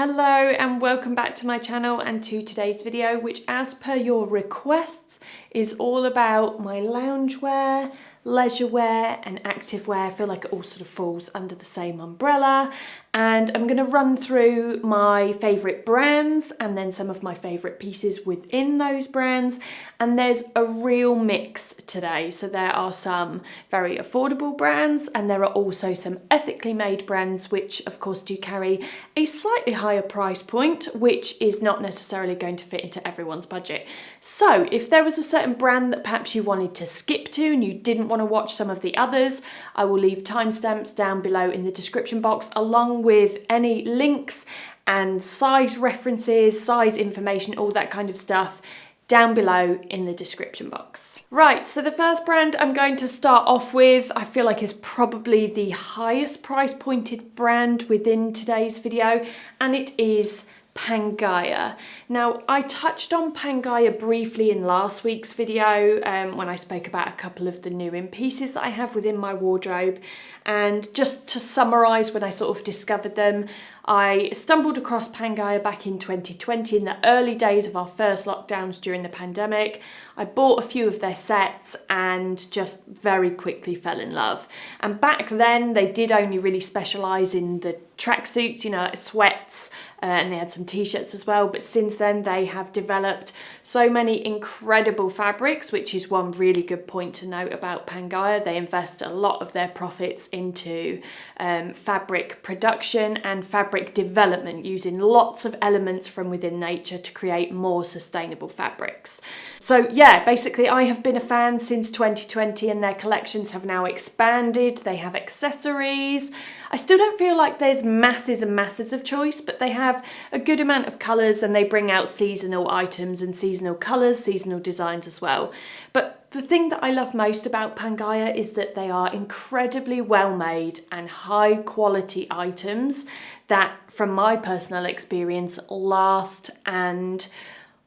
Hello and welcome back to my channel and to today's video, which as per your requests is all about my loungewear, leisurewear and activewear. I feel like it all sort of falls under the same umbrella, and I'm going to run through my favourite brands and then some of my favourite pieces within those brands. And there's a real mix today, so there are some very affordable brands and there are also some ethically made brands which of course do carry a slightly higher price point, which is not necessarily going to fit into everyone's budget. So if there was a certain brand that perhaps you wanted to skip to and you didn't want to watch some of the others, I will leave timestamps down below in the description box, along with any links and size references, size information, all that kind of stuff down below in the description box. Right, so the first brand I'm going to start off with, I feel like is probably the highest price pointed brand within today's video, and it is PANGAIA. Now, I touched on PANGAIA briefly in last week's video when I spoke about a couple of the new in pieces that I have within my wardrobe. And just to summarise, when I sort of discovered them, I stumbled across PANGAIA back in 2020 in the early days of our first lockdowns during the pandemic. I bought a few of their sets and just very quickly fell in love. And back then they did only really specialise in the tracksuits, you know, like sweats, and they had some t-shirts as well. But since then they have developed so many incredible fabrics, which is one really good point to note about PANGAIA. They invest a lot of their profits into fabric production and fabric development, using lots of elements from within nature to create more sustainable fabrics. So yeah, basically I have been a fan since 2020 and their collections have now expanded. They have accessories. I still don't feel like there's masses and masses of choice, but they have a good amount of colours and they bring out seasonal items and seasonal colours, seasonal designs as well. But the thing that I love most about PANGAIA is that they are incredibly well made and high quality items that, from my personal experience, last and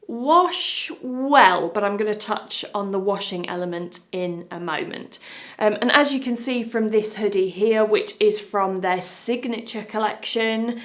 wash well, but I'm going to touch on the washing element in a moment. And as you can see from this hoodie here, which is from their signature collection,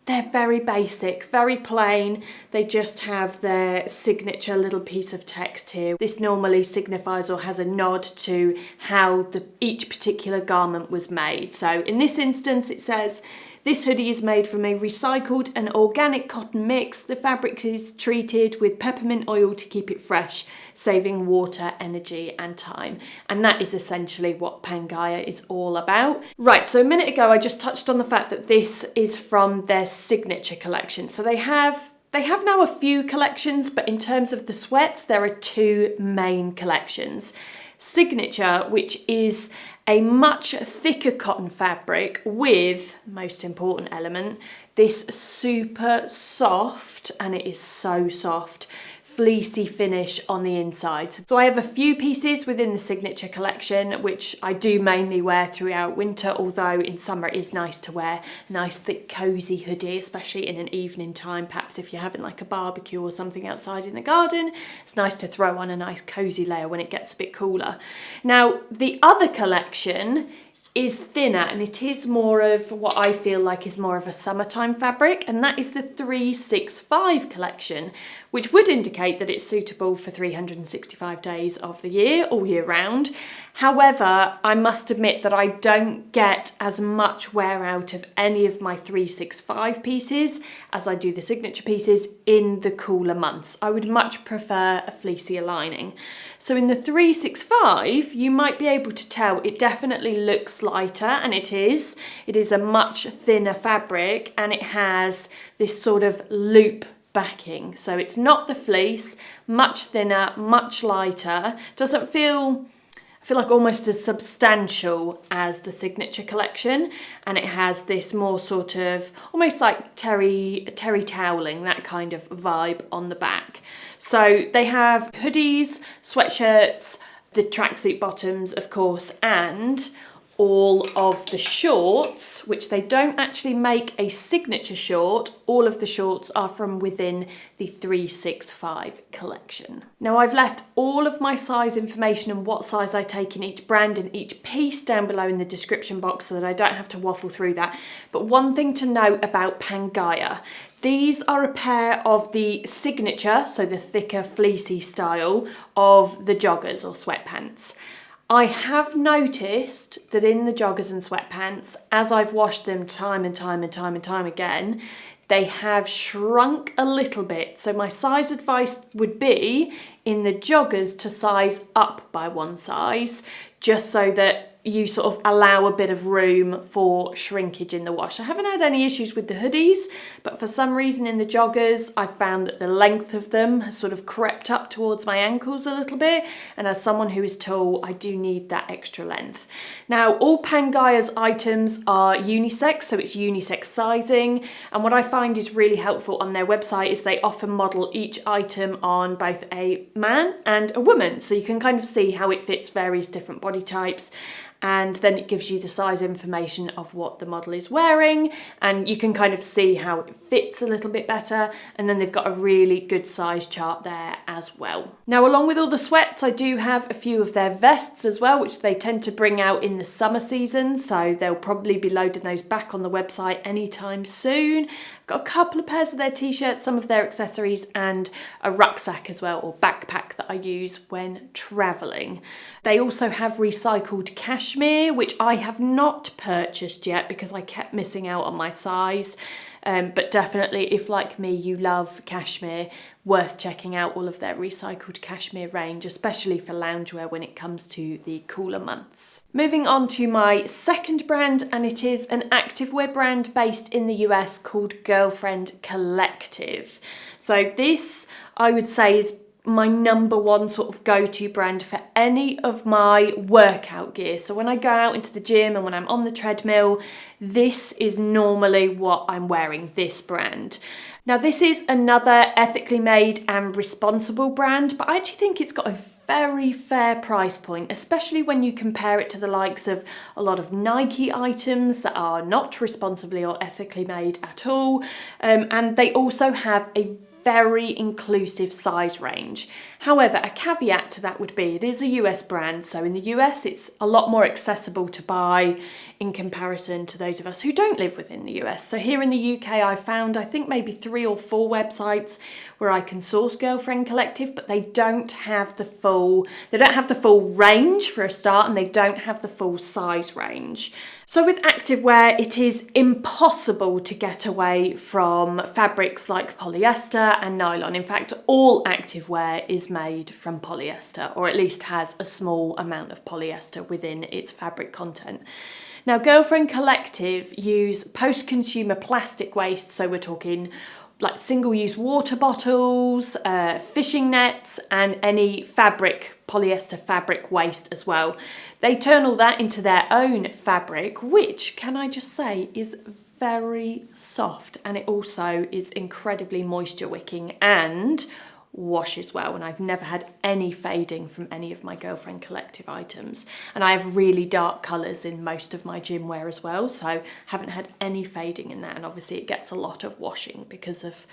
they're very basic, very plain. They just have their signature little piece of text here. This normally signifies or has a nod to how each particular garment was made. So in this instance, it says, "This hoodie is made from a recycled and organic cotton mix. The fabric is treated with peppermint oil to keep it fresh, saving water, energy and time." And that is essentially what PANGAIA is all about. Right, so a minute ago I just touched on the fact that this is from their signature collection. So they have now a few collections, but in terms of the sweats, there are two main collections. Signature, which is a much thicker cotton fabric with, most important element, this super soft, and it is so soft, fleecy finish on the inside. So I have a few pieces within the signature collection, which I do mainly wear throughout winter, although in summer it is nice to wear a nice thick cozy hoodie, especially in an evening time. Perhaps if you're having like a barbecue or something outside in the garden, it's nice to throw on a nice cozy layer when it gets a bit cooler. Now, the other collection is thinner, and it is more of what I feel like is more of a summertime fabric, and that is the 365 collection, which would indicate that it's suitable for 365 days of the year, all year round. However, I must admit that I don't get as much wear out of any of my 365 pieces as I do the signature pieces in the cooler months. I would much prefer a fleecier lining. So in the 365, you might be able to tell it definitely looks lighter, and it is. It is a much thinner fabric, and it has this sort of loop backing. So it's not the fleece, much thinner, much lighter. Doesn't feel, I feel like almost as substantial as the signature collection, and it has this more sort of almost like terry toweling, that kind of vibe on the back. So they have hoodies, sweatshirts, the tracksuit bottoms of course, and all of the shorts, which they don't actually make a signature short. All of the shorts are from within the 365 collection. Now, I've left all of my size information and what size I take in each brand and each piece down below in the description box so that I don't have to waffle through that. But one thing to note about PANGAIA, These are a pair of the signature, so the thicker fleecy style of the joggers or sweatpants. I have noticed that in the joggers and sweatpants, as I've washed them time and time again, they have shrunk a little bit. So my size advice would be in the joggers to size up by one size, just so that you sort of allow a bit of room for shrinkage in the wash. I haven't had any issues with the hoodies, but for some reason in the joggers, I found that the length of them has sort of crept up towards my ankles a little bit. And as someone who is tall, I do need that extra length. Now, all PANGAIA's items are unisex, so it's unisex sizing. And what I find is really helpful on their website is they often model each item on both a man and a woman. So you can kind of see how it fits various different body types. And then it gives you the size information of what the model is wearing, and you can kind of see how it fits a little bit better. And then they've got a really good size chart there as well. Now, along with all the sweats, I do have a few of their vests as well, which they tend to bring out in the summer season. So they'll probably be loading those back on the website anytime soon. I've got a couple of pairs of their t-shirts, some of their accessories, and a rucksack as well, or backpack that I use when traveling. They also have recycled cashmere, which I have not purchased yet because I kept missing out on my size. But definitely, if like me, you love cashmere, worth checking out all of their recycled cashmere range, especially for loungewear when it comes to the cooler months. Moving on to my second brand, and it is an activewear brand based in the US called Girlfriend Collective. So this, I would say, is my number one sort of go-to brand for any of my workout gear. So when I go out into the gym and when I'm on the treadmill, this is normally what I'm wearing, this brand. Now, this is another ethically made and responsible brand, but I actually think it's got a very fair price point, especially when you compare it to the likes of a lot of Nike items that are not responsibly or ethically made at all. And they also have a very inclusive size range. However, a caveat to that would be it is a US brand, so in the US it's a lot more accessible to buy in comparison to those of us who don't live within the US. So here in the UK I found, I think, maybe 3 or 4 websites where I can source Girlfriend Collective, but they don't have the full range for a start, and they don't have the full size range. So with activewear, it is impossible to get away from fabrics like polyester and nylon. In fact, all activewear is made from polyester, or at least has a small amount of polyester within its fabric content. Now, Girlfriend Collective use post-consumer plastic waste, so we're talking like single-use water bottles, fishing nets, and any polyester fabric waste as well. They turn all that into their own fabric, which, can I just say, is very soft, and it also is incredibly moisture wicking and washes well, and I've never had any fading from any of my Girlfriend Collective items. And I have really dark colours in most of my gym wear as well, so haven't had any fading in that, and obviously it gets a lot of washing because of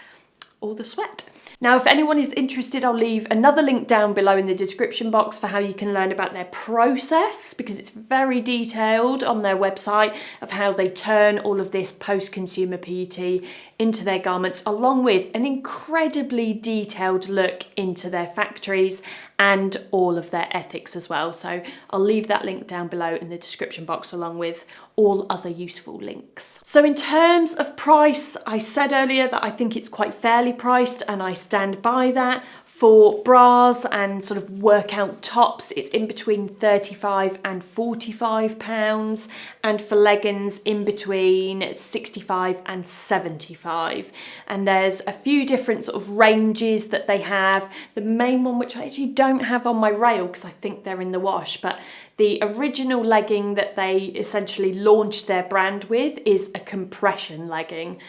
all the sweat. Now, if anyone is interested, I'll leave another link down below in the description box for how you can learn about their process, because it's very detailed on their website of how they turn all of this post-consumer PET into their garments, along with an incredibly detailed look into their factories and all of their ethics as well. So I'll leave that link down below in the description box, along with all other useful links. So in terms of price, I said earlier that I think it's quite fairly priced, and I stand by that. For bras and sort of workout tops, it's in between £35 and £45, and for leggings in between £65 and £75. And there's a few different sort of ranges that they have. The main one, which I actually don't have on my rail because I think they're in the wash, but the original legging that they essentially launched their brand with is a compression legging.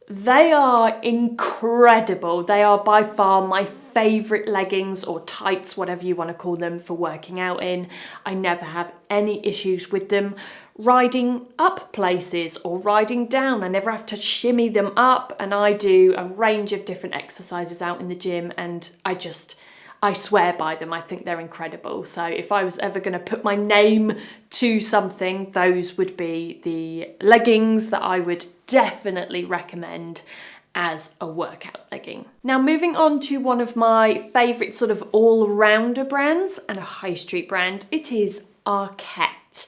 They are incredible. They are by far my favourite leggings, or tights, whatever you want to call them, for working out in. I never have any issues with them riding up places or riding down. I never have to shimmy them up, and I do a range of different exercises out in the gym, and I swear by them. I think they're incredible. So if I was ever going to put my name to something, those would be the leggings that I would definitely recommend. as a workout legging. Now moving on to one of my favourite sort of all-rounder brands and a high street brand, it is ARKET.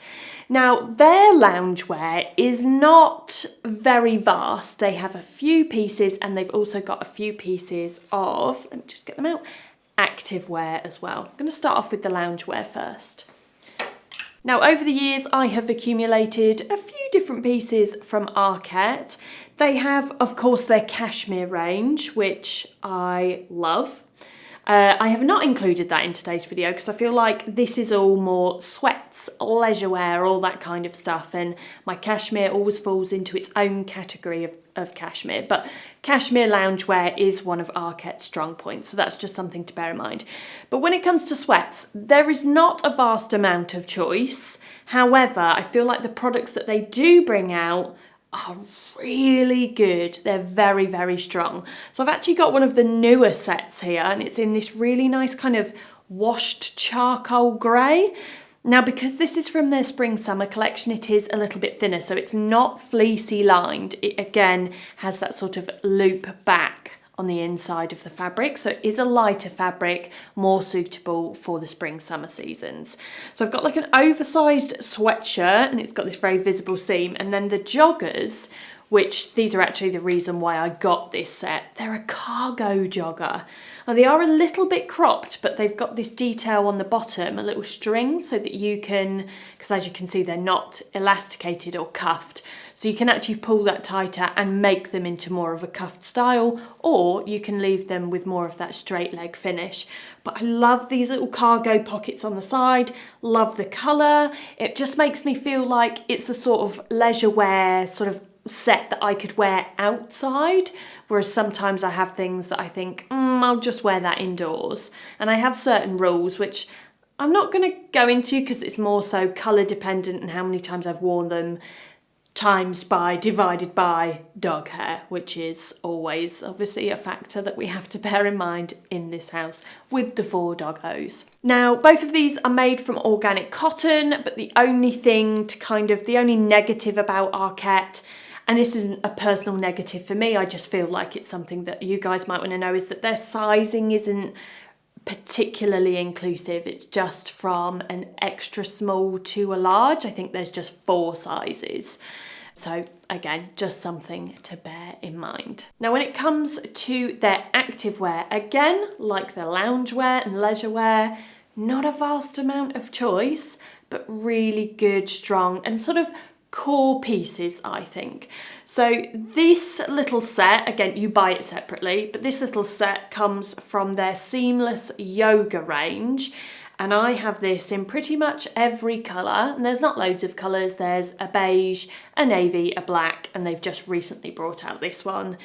Now their loungewear is not very vast. They have a few pieces and they've also got a few pieces of, let me just get them out, activewear as well. I'm going to start off with the loungewear first. Now over the years I have accumulated a few different pieces from ARKET. They have of course their cashmere range, which I love. I have not included that in today's video because I feel like this is all more sweats, leisure wear, all that kind of stuff, and my cashmere always falls into its own category of cashmere, but cashmere loungewear is one of ARKET's strong points, so that's just something to bear in mind. But when it comes to sweats, there is not a vast amount of choice. However, I feel like the products that they do bring out are really good. They're very, very strong. So I've actually got one of the newer sets here and it's in this really nice kind of washed charcoal grey. Now because this is from their spring summer collection, it is a little bit thinner, so it's not fleecy lined. It again has that sort of loop back on the inside of the fabric, so it is a lighter fabric, more suitable for the spring summer seasons. So I've got like an oversized sweatshirt and it's got this very visible seam, and then the joggers, which these are actually the reason why I got this set. They're a cargo jogger. Now they are a little bit cropped, but they've got this detail on the bottom, a little string, so that you can, because as you can see they're not elasticated or cuffed, so you can actually pull that tighter and make them into more of a cuffed style, or you can leave them with more of that straight leg finish. But I love these little cargo pockets on the side, love the colour. It just makes me feel like it's the sort of leisure wear sort of set that I could wear outside, whereas sometimes I have things that I think, I'll just wear that indoors. And I have certain rules, which I'm not going to go into because it's more so colour dependent and how many times I've worn them, divided by dog hair, which is always obviously a factor that we have to bear in mind in this house with the 4 doggos. Now, both of these are made from organic cotton, but the only thing the only negative about ARKET, and this isn't a personal negative for me, I just feel like it's something that you guys might want to know, is that their sizing isn't particularly inclusive. It's just from an extra small to a large. I think there's just 4 sizes. So again, just something to bear in mind. Now when it comes to their activewear, again, like the loungewear and leisure wear, not a vast amount of choice, but really good, strong and sort of core pieces, I think. So this little set, again, you buy it separately, but this little set comes from their seamless yoga range. And I have this in pretty much every colour, and there's not loads of colours. There's a beige, a navy, a black, and they've just recently brought out this one.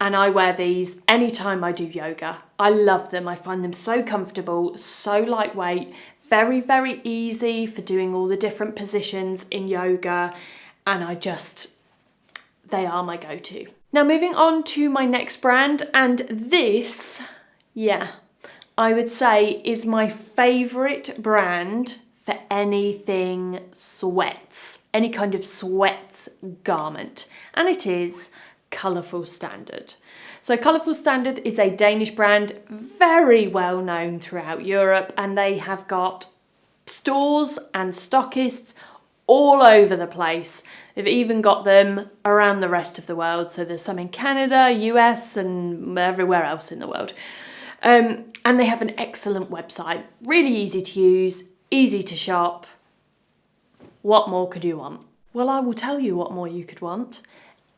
And I wear these anytime I do yoga. I love them. I find them so comfortable, so lightweight, very, very easy for doing all the different positions in yoga. And they are my go-to. Now moving on to my next brand, and this, I would say is my favourite brand for anything sweats, any kind of sweats garment, and it is Colourful Standard. So Colourful Standard is a Danish brand, very well known throughout Europe, and they have got stores and stockists all over the place. They've even got them around the rest of the world, so there's some in Canada, US and everywhere else in the world. And they have an excellent website, really easy to use, easy to shop. What more could you want? Well, I will tell you what more you could want.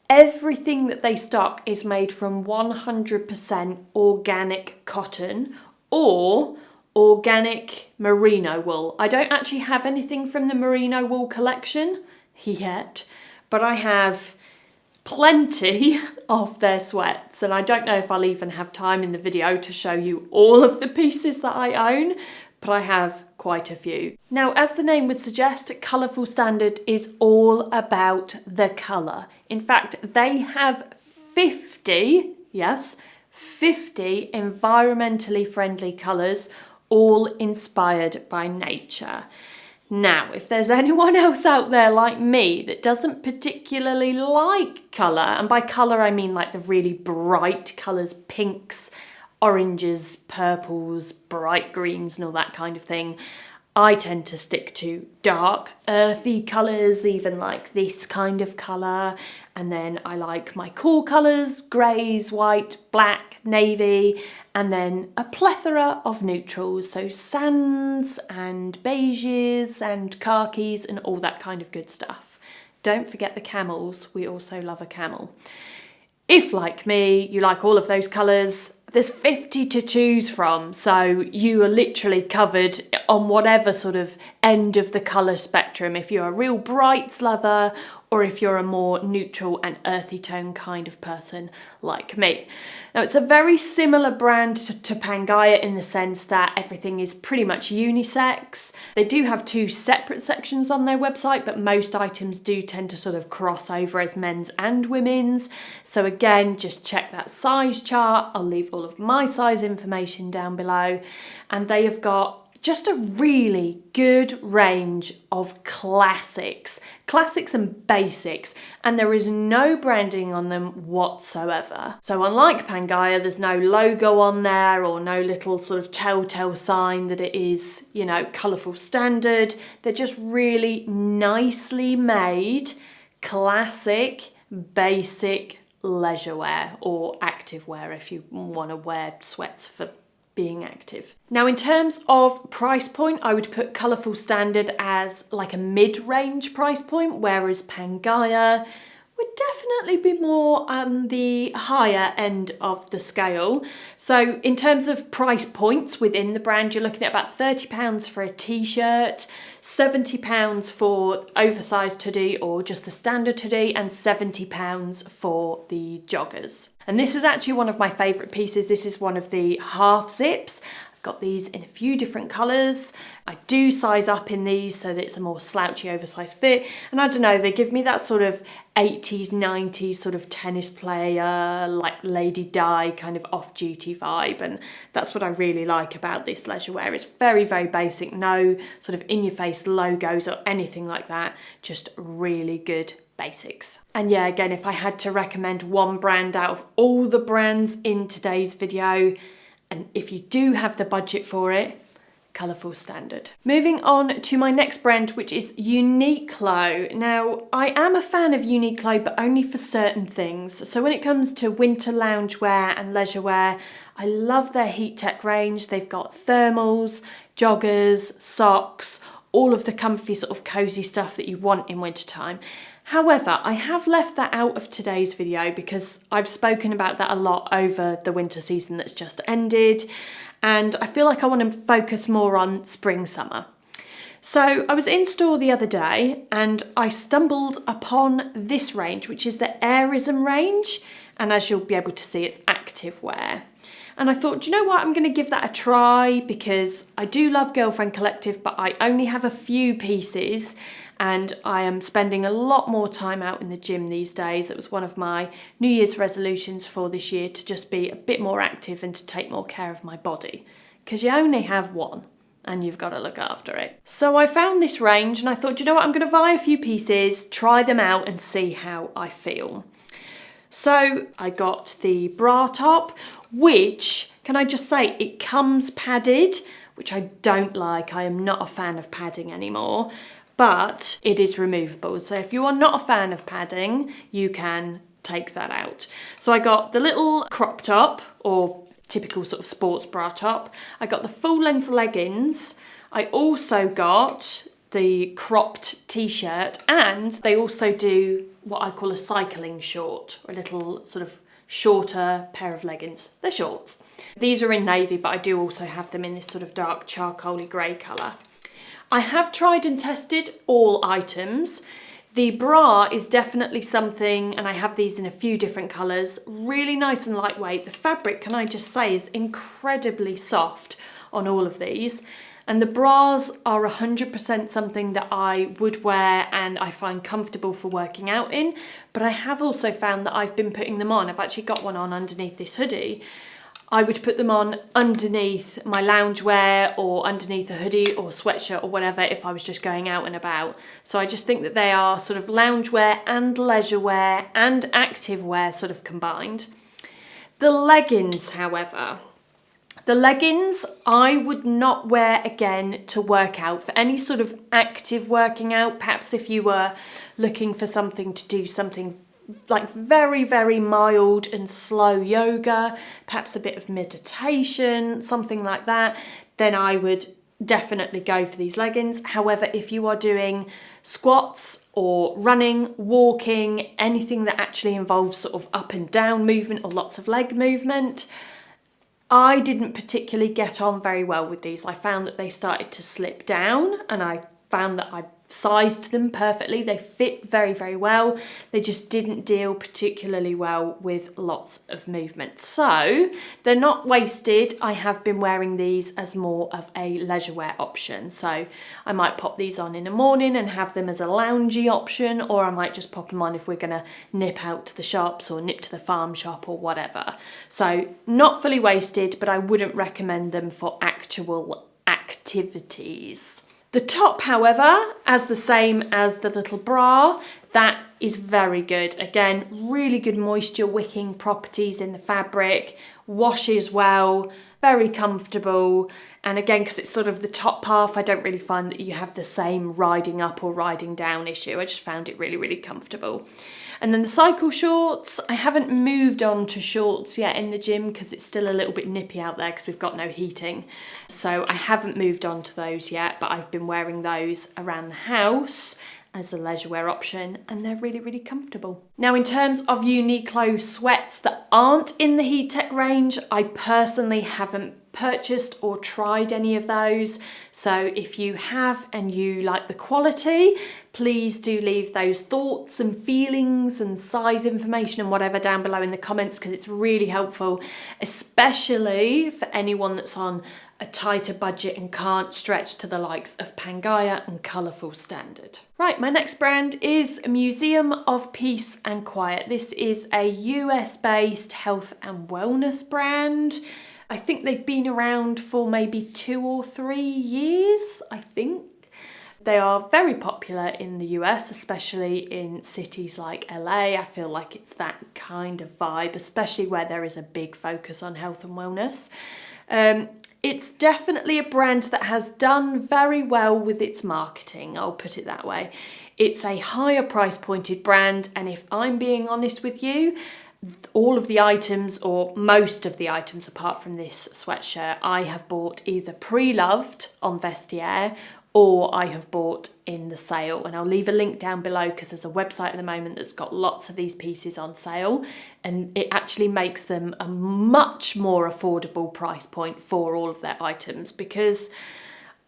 Everything that they stock is made from 100% organic cotton or organic merino wool. I don't actually have anything from the merino wool collection yet, but I have plenty of their sweats, and I don't know if I'll even have time in the video to show you all of the pieces that I own, but I have quite a few. Now, as the name would suggest, Colourful Standard is all about the colour. In fact, they have 50 environmentally friendly colours, all inspired by nature. Now, if there's anyone else out there like me that doesn't particularly like colour, and by colour I mean like the really bright colours, pinks, oranges, purples, bright greens and all that kind of thing, I tend to stick to dark, earthy colours, even like this kind of colour. And then I like my cool colours, greys, white, black, navy, and then a plethora of neutrals. So sands and beiges and khakis and all that kind of good stuff. Don't forget the camels. We also love a camel. If, like me, you like all of those colours, there's 50 to choose from, so you are literally covered on whatever sort of end of the colour spectrum, if you're a real brights lover or if you're a more neutral and earthy tone kind of person like me. Now, it's a very similar brand to PANGAIA in the sense that everything is pretty much unisex. They do have 2 separate sections on their website, but most items do tend to sort of cross over as men's and women's. So again, just check that size chart. I'll leave all of my size information down below. And they have got just a really good range of classics and basics, and there is no branding on them whatsoever. So unlike PANGAIA, there's no logo on there or no little sort of telltale sign that it is, you know, colourful standard. They're just really nicely made, classic, basic leisure wear or active wear if you want to wear sweats for being active. Now, in terms of price point, I would put Colourful Standard as like a mid-range price point, whereas PANGAIA would definitely be more on the higher end of the scale. So in terms of price points within the brand, you're looking at about £30 for a t-shirt, £70 for oversized hoodie or just the standard hoodie, and £70 for the joggers. And this is actually one of my favourite pieces. This is one of the half zips. I've got these in a few different colours. I do size up in these so that it's a more slouchy oversized fit. And I don't know, they give me that sort of 80s, 90s sort of tennis player, like Lady Di kind of off-duty vibe. And that's what I really like about this leisure wear. It's very, very basic. No sort of in-your-face logos or anything like that. Just really good basics. And yeah, again, if I had to recommend one brand out of all the brands in today's video, and if you do have the budget for it, Colourful Standard. Moving on to my next brand, which is UNIQLO. Now, I am a fan of UNIQLO, but only for certain things. So when it comes to winter loungewear and leisure wear, I love their heat tech range. They've got thermals, joggers, socks, all of the comfy sort of cozy stuff that you want in wintertime. However, I have left that out of today's video because I've spoken about that a lot over the winter season that's just ended, and I feel like I want to focus more on spring, summer. So I was in store the other day and I stumbled upon this range, which is the Airism range, and as you'll be able to see, it's active wear. And I thought, do you know what, I'm going to give that a try because I do love Girlfriend Collective, but I only have a few pieces and I am spending a lot more time out in the gym these days. It was one of my New Year's resolutions for this year to just be a bit more active and to take more care of my body, because you only have one and you've got to look after it. So I found this range and I thought, do you know what, I'm going to buy a few pieces, try them out and see how I feel. So I got the bra top, which, can I just say, it comes padded, which I don't like. I am not a fan of padding anymore, but it is removable. So if you are not a fan of padding, you can take that out. So I got the little crop top, or typical sort of sports bra top. I got the full length leggings. I also got the cropped t-shirt, and they also do what I call a cycling short, or a little sort of shorter pair of leggings. They're shorts. These are in navy, but I do also have them in this sort of dark charcoaly grey colour. I have tried and tested all items. The bra is definitely something, and I have these in a few different colours, really nice and lightweight. The fabric, can I just say, is incredibly soft on all of these. And the bras are 100% something that I would wear and I find comfortable for working out in. But I have also found that I've been putting them on. I've actually got one on underneath this hoodie. I would put them on underneath my loungewear or underneath a hoodie or sweatshirt or whatever if I was just going out and about. So I just think that they are sort of loungewear and leisurewear and activewear sort of combined. The leggings, however, the leggings I would not wear again to work out for any sort of active working out. Perhaps if you were looking for something to do something like very, very mild and slow yoga, perhaps a bit of meditation, something like that, then I would definitely go for these leggings. However, if you are doing squats or running, walking, anything that actually involves sort of up and down movement or lots of leg movement, I didn't particularly get on very well with these. I found that they started to slip down, and I found that I sized them perfectly. They fit very, very well. They just didn't deal particularly well with lots of movement. So they're not wasted. I have been wearing these as more of a leisurewear option. So I might pop these on in the morning and have them as a loungy option, or I might just pop them on if we're gonna nip out to the shops or nip to the farm shop or whatever. So not fully wasted, but I wouldn't recommend them for actual activities. The top, however, as the same as the little bra, that is very good. Again, really good moisture wicking properties in the fabric, washes well, very comfortable. And again, because it's sort of the top half, I don't really find that you have the same riding up or riding down issue. I just found it really, really comfortable. And then the cycle shorts, I haven't moved on to shorts yet in the gym because it's still a little bit nippy out there because we've got no heating. So I haven't moved on to those yet, but I've been wearing those around the house as a leisurewear option, and they're really, really comfortable. Now, in terms of UNIQLO sweats that aren't in the heat tech range, I personally haven't purchased or tried any of those. So if you have and you like the quality, please do leave those thoughts and feelings and size information and whatever down below in the comments, because it's really helpful, especially for anyone that's on a tighter budget and can't stretch to the likes of PANGAIA and Colourful Standard. Right, my next brand is Museum of Peace and Quiet. This is a US-based health and wellness brand. I think they've been around for maybe 2 or 3 years, I think. They are very popular in the US, especially in cities like LA. I feel like it's that kind of vibe, especially where there is a big focus on health and wellness. It's definitely a brand that has done very well with its marketing, I'll put it that way. It's a higher price pointed brand, and if I'm being honest with you, all of the items, or most of the items apart from this sweatshirt, I have bought either pre-loved on Vestiaire or I have bought in the sale. And I'll leave a link down below because there's a website at the moment that's got lots of these pieces on sale, and it actually makes them a much more affordable price point for all of their items, because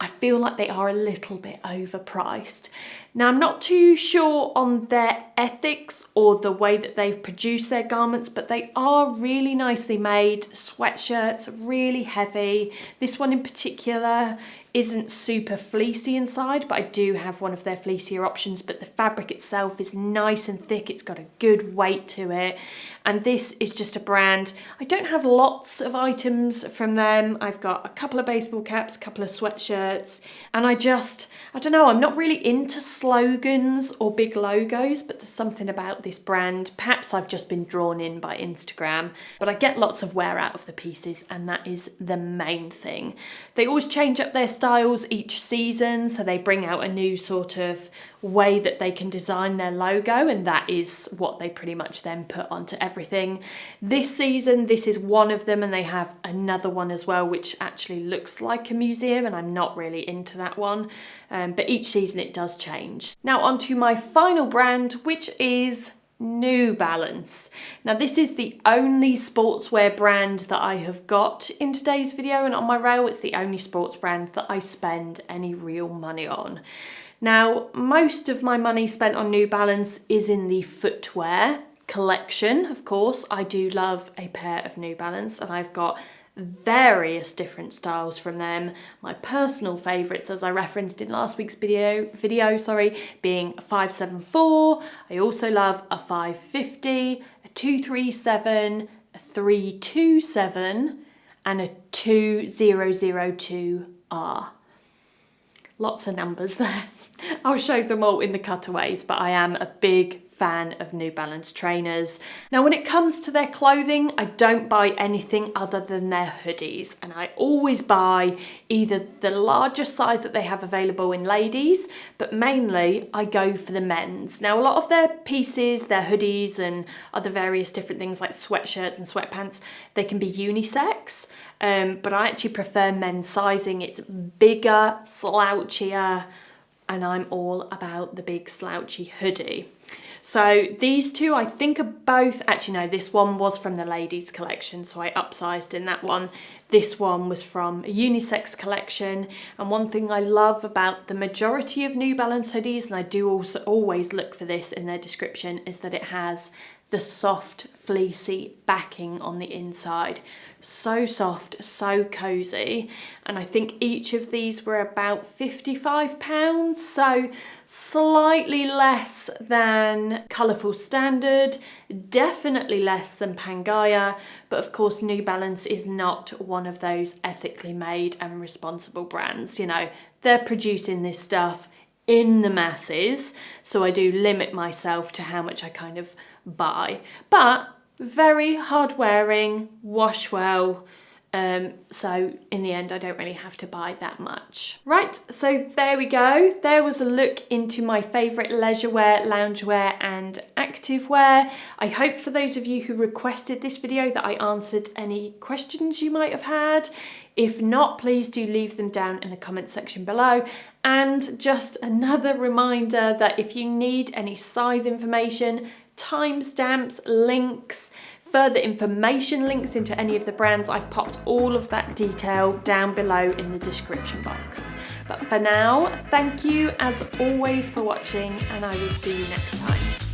I feel like they are a little bit overpriced. Now, I'm not too sure on their ethics or the way that they've produced their garments, but they are really nicely made. Sweatshirts, really heavy. This one in particular isn't super fleecy inside, but I do have one of their fleecier options, but the fabric itself is nice and thick. It's got a good weight to it. And this is just a brand, I don't have lots of items from them. I've got a couple of baseball caps, a couple of sweatshirts, and I don't know, I'm not really into slogans or big logos, but there's something about this brand. Perhaps I've just been drawn in by Instagram, but I get lots of wear out of the pieces, and that is the main thing. They always change up their styles each season, so they bring out a new sort of way that they can design their logo, and that is what they pretty much then put onto everything. This season, this is one of them, and they have another one as well, which actually looks like a museum, and I'm not really into that one. But each season it does change. Now onto my final brand, which is New Balance. Now this is the only sportswear brand that I have got in today's video, and on my rail it's the only sports brand that I spend any real money on. Now most of my money spent on New Balance is in the footwear collection. Of course, I do love a pair of New Balance, and I've got various different styles from them. My personal favourites, as I referenced in last week's video, being a 574. I also love a 550, a 237, a 327, and a 2002R. Lots of numbers there. I'll show them all in the cutaways, but I am a big fan of New Balance trainers. Now, when it comes to their clothing, I don't buy anything other than their hoodies, and I always buy either the largest size that they have available in ladies, but mainly I go for the men's. Now, a lot of their pieces, their hoodies and other various different things like sweatshirts and sweatpants, they can be unisex, but I actually prefer men's sizing. It's bigger, slouchier, and I'm all about the big slouchy hoodie. So these two I think are both, actually no, this one was from the ladies collection, so I upsized in that one. This one was from a unisex collection, and one thing I love about the majority of New Balance hoodies, and I do also always look for this in their description, is that it has the soft fleecy backing on the inside. So soft, so cozy, and I think each of these were about £55, so slightly less than Colourful Standard, definitely less than PANGAIA, but of course New Balance is not one of those ethically made and responsible brands. You know, they're producing this stuff in the masses, so I do limit myself to how much I kind of buy, but very hard wearing, wash well, so in the end I don't really have to buy that much. Right, so there we go. There was a look into my favourite leisurewear, loungewear and activewear. I hope for those of you who requested this video that I answered any questions you might have had. If not, please do leave them down in the comment section below. And just another reminder that if you need any size information, timestamps, links, further information links into any of the brands, I've popped all of that detail down below in the description box. But for now, thank you as always for watching, and I will see you next time.